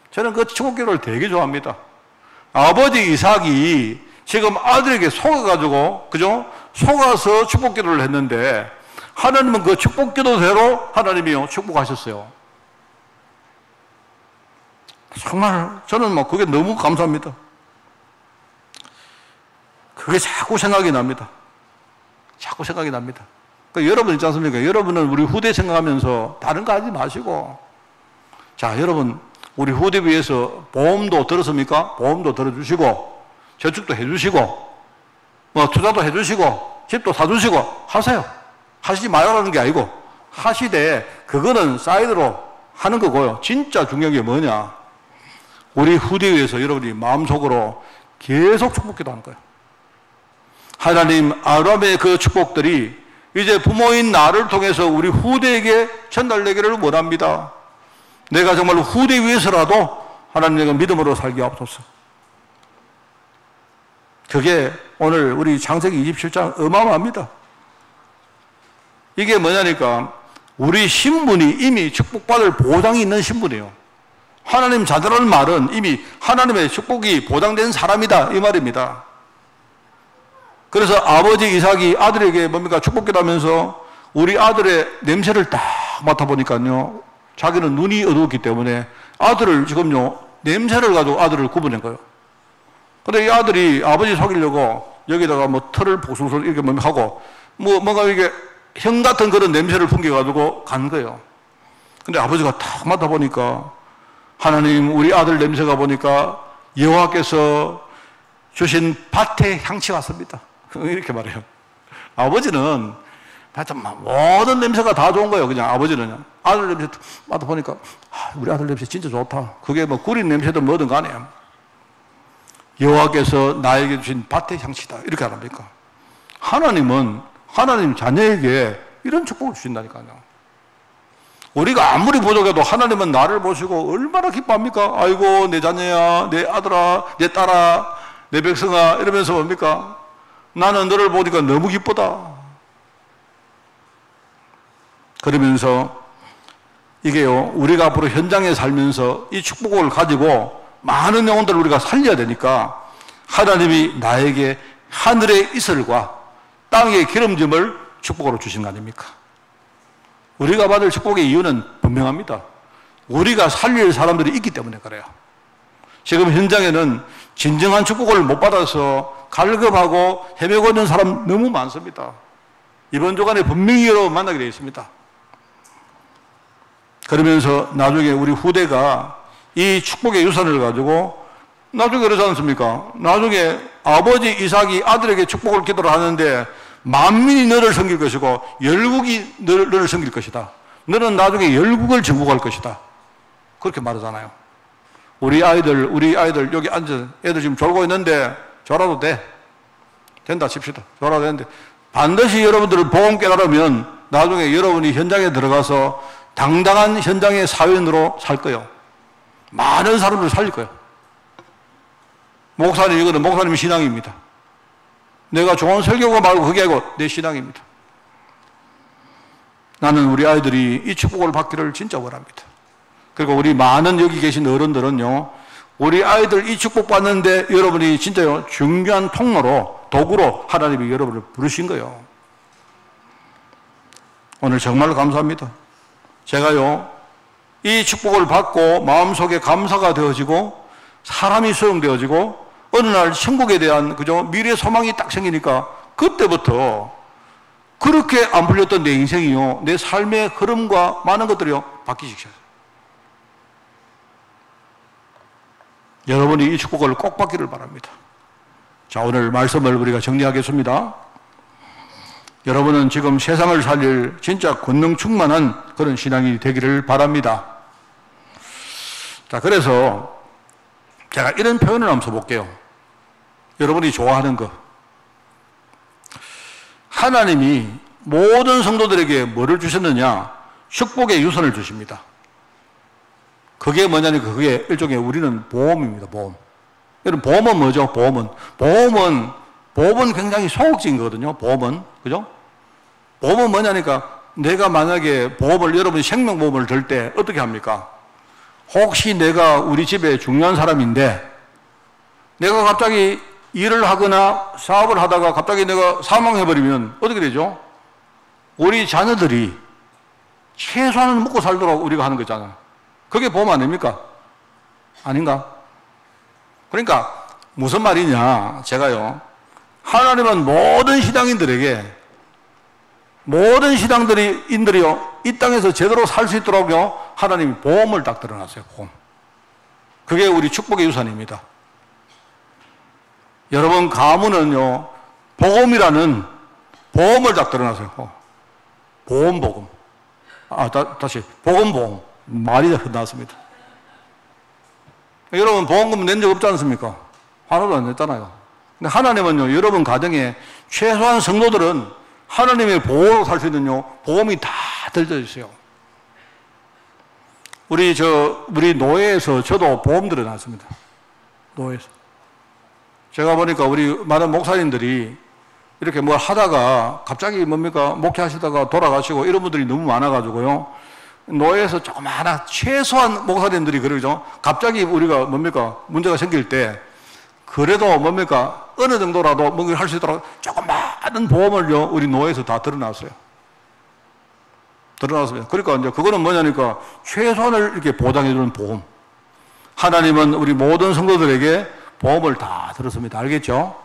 저는 그 축복 기도를 되게 좋아합니다. 아버지 이삭이 지금 아들에게 속아가지고, 그죠? 속아서 축복 기도를 했는데, 하나님은 그 축복 기도대로 하나님이요, 축복하셨어요. 정말, 저는 뭐 그게 너무 감사합니다. 그게 자꾸 생각이 납니다. 자꾸 생각이 납니다. 그러니까 여러분 있지 않습니까? 여러분은 우리 후대 생각하면서 다른 거 하지 마시고, 자, 여러분, 우리 후대 위해서 보험도 들었습니까? 보험도 들어주시고, 저축도 해주시고, 뭐 투자도 해주시고, 집도 사주시고, 하세요. 하시지 말라는 게 아니고, 하시되, 그거는 사이드로 하는 거고요. 진짜 중요한 게 뭐냐? 우리 후대 위해서 여러분이 마음속으로 계속 축복기도 하는 거예요. 하나님, 아브라함의 그 축복들이 이제 부모인 나를 통해서 우리 후대에게 전달되기를 원합니다. 내가 정말 후대 위해서라도 하나님의 믿음으로 살게 하옵소서. 그게 오늘 우리 창세기 27장 어마어마합니다. 이게 뭐냐니까 우리 신분이 이미 축복받을 보장이 있는 신분이에요. 하나님 자녀라는 말은 이미 하나님의 축복이 보장된 사람이다 이 말입니다. 그래서 아버지 이삭이 아들에게 뭡니까 축복기도 하면서 우리 아들의 냄새를 딱 맡아보니까요 자기는 눈이 어두웠기 때문에 아들을 지금요 냄새를 가지고 아들을 구분한 거예요. 근데 이 아들이 아버지 속이려고 여기다가 뭐 털을 복술술 이렇게 하고 뭔가 이게 형 같은 그런 냄새를 풍겨가지고 간 거예요. 근데 아버지가 딱 맡아보니까 하나님 우리 아들 냄새가 보니까 여호와께서 주신 밭의 향취 같습니다. 이렇게 말해요. 아버지는 하여튼 모든 냄새가 다 좋은 거예요. 그냥 아버지는 아들 냄새 맡아보니까 우리 아들 냄새 진짜 좋다. 그게 뭐 구린 냄새든 뭐든 간에 여호와께서 나에게 주신 밭의 향취다. 이렇게 하랍니까? 하나님은 하나님 자녀에게 이런 축복을 주신다니까요. 우리가 아무리 부족해도 하나님은 나를 보시고 얼마나 기뻐합니까? 아이고 내 자녀야, 내 아들아, 내 딸아, 내 백성아 이러면서 뭡니까? 나는 너를 보니까 너무 기쁘다. 그러면서 이게요, 우리가 앞으로 현장에 살면서 이 축복을 가지고 많은 영혼들을 우리가 살려야 되니까 하나님이 나에게 하늘의 이슬과 땅의 기름짐을 축복으로 주신 거 아닙니까? 우리가 받을 축복의 이유는 분명합니다. 우리가 살릴 사람들이 있기 때문에 그래요. 지금 현장에는 진정한 축복을 못 받아서 갈급하고 헤매고 있는 사람 너무 많습니다. 이번 주간에 분명히 여러분 만나게 되어 있습니다. 그러면서 나중에 우리 후대가 이 축복의 유산을 가지고 나중에 그러지 않습니까? 나중에 아버지 이삭이 아들에게 축복을 기도를 하는데 만민이 너를 섬길 것이고 열국이 너를 섬길 것이다. 너는 나중에 열국을 정복할 것이다. 그렇게 말하잖아요. 우리 아이들 여기 앉아 애들 지금 졸고 있는데 졸아도 돼. 된다 칩시다. 졸아도 되는데 반드시 여러분들을 복음 깨달으면 나중에 여러분이 현장에 들어가서 당당한 현장의 사회인으로 살 거예요. 많은 사람들을 살릴 거예요. 목사님, 이거는 목사님 신앙입니다. 내가 좋은 설교가 말고 그게 아니고 내 신앙입니다. 나는 우리 아이들이 이 축복을 받기를 진짜 원합니다. 그리고 우리 많은 여기 계신 어른들은요, 우리 아이들 이 축복 받는데 여러분이 진짜요, 중요한 통로로, 도구로 하나님이 여러분을 부르신 거예요. 오늘 정말 감사합니다. 제가요, 이 축복을 받고 마음속에 감사가 되어지고 사람이 소용되어지고 어느 날 천국에 대한 그죠 미래 소망이 딱 생기니까 그때부터 그렇게 안 풀렸던 내 인생이요, 내 삶의 흐름과 많은 것들이요 바뀌기 시작해요. 여러분이 이 축복을 꼭 받기를 바랍니다. 자, 오늘 말씀을 우리가 정리하겠습니다. 여러분은 지금 세상을 살릴 진짜 권능 충만한 그런 신앙이 되기를 바랍니다. 자, 그래서 제가 이런 표현을 한번 써볼게요. 여러분이 좋아하는 거. 하나님이 모든 성도들에게 뭐를 주셨느냐? 축복의 유산을 주십니다. 그게 뭐냐니까 그게 일종의 우리는 보험입니다. 보험. 여러분, 보험은 뭐죠? 보험은 굉장히 소극적인 거거든요. 보험은. 그죠? 보험은 뭐냐니까 내가 만약에 보험을, 여러분이 생명보험을 들 때 어떻게 합니까? 혹시 내가 우리 집에 중요한 사람인데 내가 갑자기 일을 하거나 사업을 하다가 갑자기 내가 사망해버리면 어떻게 되죠? 우리 자녀들이 최소한은 먹고 살도록 우리가 하는 거잖아요. 그게 보험 아닙니까? 아닌가? 그러니까 무슨 말이냐, 제가요, 하나님은 모든 신앙인들이요 이 땅에서 제대로 살 수 있도록요 하나님이 보험을 딱 들어놨어요. 보험. 그게 우리 축복의 유산입니다. 여러분 가문은요 복음이라는 보험을 딱 들어놨어요. 보험. 다시 보험. 말이 나왔습니다. 여러분 보험금 낸 적 없지 않습니까? 하나도 안 냈잖아요. 근데 하나님은요, 여러분 가정에 최소한 성도들은 하나님의 보호로 살 수 있는요 보험이 다 들어져 있어요. 우리 노예에서 저도 보험 들어놨습니다. 노예에서. 제가 보니까 우리 많은 목사님들이 이렇게 뭘 하다가 갑자기 목회하시다가 돌아가시고 이런 분들이 너무 많아가지고요. 노예에서 조그마한 최소한 목사님들이 그러죠. 갑자기 우리가 문제가 생길 때 그래도 어느 정도라도 뭔가 할 수 있도록 조그마한 보험을요 우리 노예에서 다 들어놨어요. 그러니까 이제 그거는 뭐냐니까 최소한을 이렇게 보장해주는 보험. 하나님은 우리 모든 성도들에게 보험을 다 들었습니다. 알겠죠?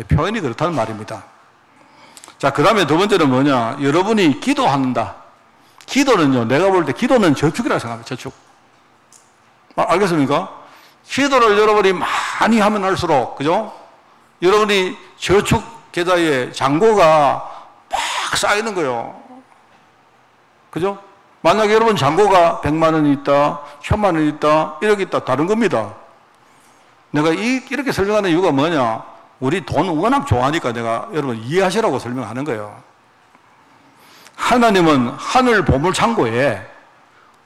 표현이 그렇다는 말입니다. 자, 그 다음에 두 번째는 뭐냐? 여러분이 기도한다. 기도는요, 내가 볼 때 기도는 저축이라고 생각합니다. 저축. 알겠습니까? 기도를 여러분이 많이 하면 할수록, 그죠? 여러분이 저축 계좌에 잔고가 막 쌓이는 거예요. 그죠? 만약에 여러분 잔고가 100만 원이 있다, 1000만 원이 있다, 1억 있다, 다른 겁니다. 내가 이렇게 설명하는 이유가 뭐냐? 우리 돈 워낙 좋아하니까 내가 여러분 이해하시라고 설명하는 거예요. 하나님은 하늘 보물 창고에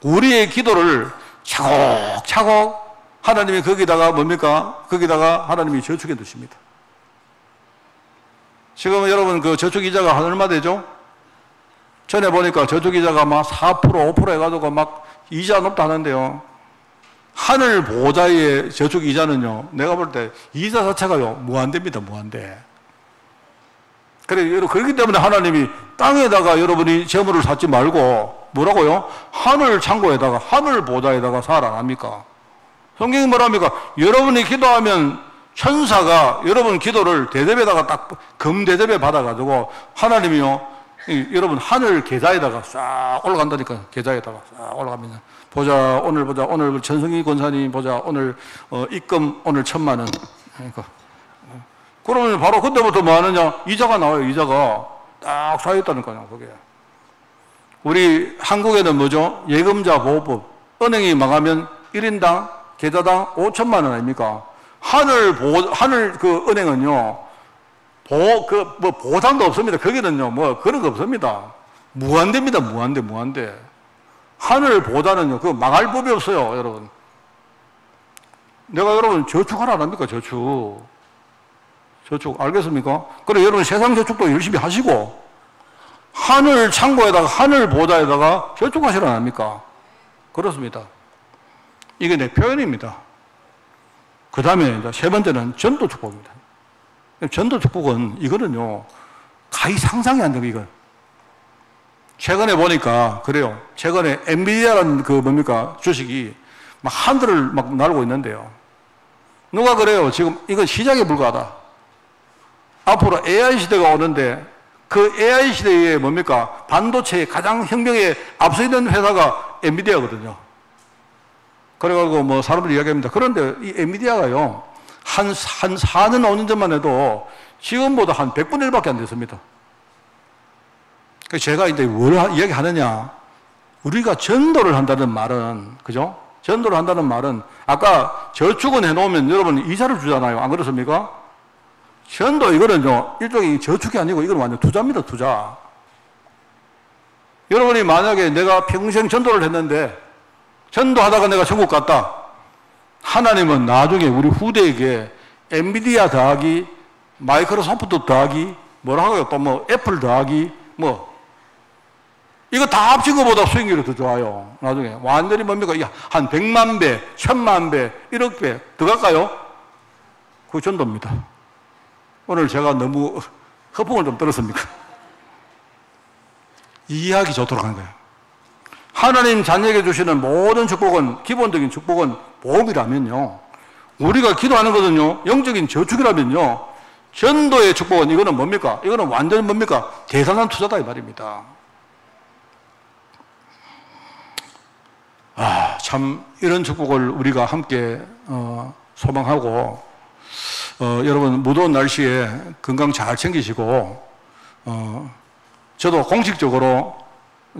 우리의 기도를 차곡차곡 하나님이 거기다가 하나님이 저축해 두십니다. 지금 여러분 그 저축 이자가 한 얼마 되죠? 전에 보니까 저축 이자가 막 4%, 5% 해가지고 막 이자 높다 하는데요. 하늘 보호자의 저축 이자는요, 내가 볼 때 이자 자체가요, 무한대입니다, 무한대. 그렇기 때문에 하나님이 땅에다가 여러분이 재물을 쌓지 말고, 뭐라고요? 하늘 창고에다가, 하늘 보호자에다가 사라 안 합니까? 성경이 뭐랍니까? 여러분이 기도하면 천사가 여러분 기도를 대접에다가 딱 금대접에 받아가지고 하나님이요, 여러분 하늘 계좌에다가 싹 올라간다니까. 계좌에다가 싹 올라갑니다. 보자, 오늘 전성희 권사님 보자, 오늘 입금 오늘 1,000만 원. 그러니까 그러면 바로 그때부터 뭐 하느냐? 이자가 나와요. 이자가 딱 쌓였다니까요. 그게. 우리 한국에는 뭐죠? 예금자 보호법. 은행이 망하면 1인당 계좌당 5,000만 원 아닙니까? 하늘 그 은행은요, 보상도 없습니다. 거기는요, 뭐 그런 거 없습니다. 무한대입니다. 무한대. 하늘 보다는요, 그거 망할 법이 없어요, 여러분. 내가 여러분 저축하라 안 합니까? 저축 알겠습니까? 그래, 여러분 세상 저축도 열심히 하시고 하늘 창고에다가 하늘 보좌에다가 저축하시라 안 합니까? 그렇습니다. 이게 내 표현입니다. 그 다음에 이제 세 번째는 전도 축복입니다. 전도 축복은 이거는요, 가히 상상이 안 되고 이건. 최근에 보니까 그래요. 최근에 엔비디아라는 그 뭡니까 주식이 막 하늘을 막 날고 있는데요. 누가 그래요? 지금 이건 시작에 불과하다. 앞으로 AI 시대가 오는데 그 AI 시대에 뭡니까 반도체의 가장 혁명에 앞서 있는 회사가 엔비디아거든요. 그래가지고 뭐 사람들이 이야기합니다. 그런데 이 엔비디아가요, 한 4년, 5년 전만 해도 지금보다 한 100분의 1밖에 안 됐습니다. 그래서 제가 이제 뭘 이야기하느냐. 우리가 전도를 한다는 말은, 그죠? 전도를 한다는 말은, 아까 저축은 해놓으면 여러분 이자를 주잖아요. 안 그렇습니까? 전도 이거는요, 일종의 저축이 아니고 이건 완전 투자입니다, 투자. 여러분이 만약에 내가 평생 전도를 했는데, 전도하다가 내가 천국 갔다. 하나님은 나중에 우리 후대에게 엔비디아 더하기, 마이크로소프트 더하기, 뭐라고요? 또 뭐 애플 더하기, 뭐 이거 다 합친 것보다 수익률이 더 좋아요. 나중에 완전히 뭡니까? 한 100만 배, 1000만 배, 1억 배 더 갈까요? 그거 전도입니다. 오늘 제가 너무 허풍을 좀 떨었습니까? 이해하기 좋도록 하는 거예요. 하나님 자녀에게 주시는 모든 축복은, 기본적인 축복은 보험이라면요, 우리가 기도하는 것은요, 영적인 저축이라면요, 전도의 축복은 이거는 뭡니까? 이거는 완전히 뭡니까? 대단한 투자다 이 말입니다. 참 이런 축복을 우리가 함께 소망하고, 여러분 무더운 날씨에 건강 잘 챙기시고, 저도 공식적으로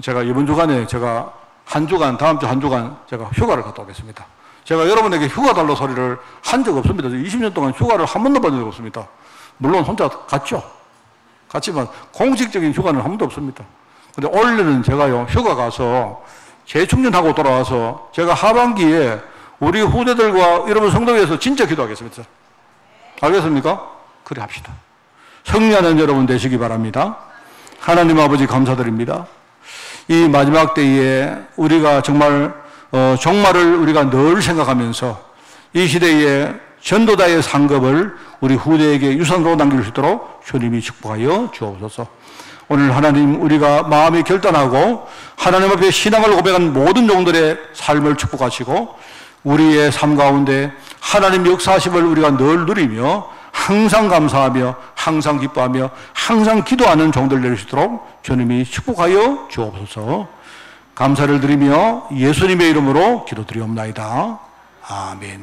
제가 이번 주간에 제가 한 주간, 다음 주 한 주간 제가 휴가를 갔다 오겠습니다. 제가 여러분에게 휴가 달러 소리를 한 적 없습니다. 20년 동안 휴가를 한 번도 받은 적 없습니다. 물론 혼자 갔죠. 갔지만 공식적인 휴가는 한 번도 없습니다. 근데 올해는 제가요, 휴가 가서 재충전하고 돌아와서 제가 하반기에 우리 후대들과 여러분 성도회에서 진짜 기도하겠습니다. 알겠습니까? 그래 합시다. 승리하는 여러분 되시기 바랍니다. 하나님 아버지 감사드립니다. 이 마지막 때에 우리가 정말 종말을 우리가 늘 생각하면서 이 시대에 전도자의 상급을 우리 후대에게 유산으로 남길 수 있도록 주님이 축복하여 주옵소서. 오늘 하나님 우리가 마음이 결단하고 하나님 앞에 신앙을 고백한 모든 종들의 삶을 축복하시고 우리의 삶 가운데 하나님 역사하심을 우리가 늘 누리며 항상 감사하며 항상 기뻐하며 항상 기도하는 종들 될 수 있도록 주님이 축복하여 주옵소서. 감사를 드리며 예수님의 이름으로 기도드리옵나이다. 아멘.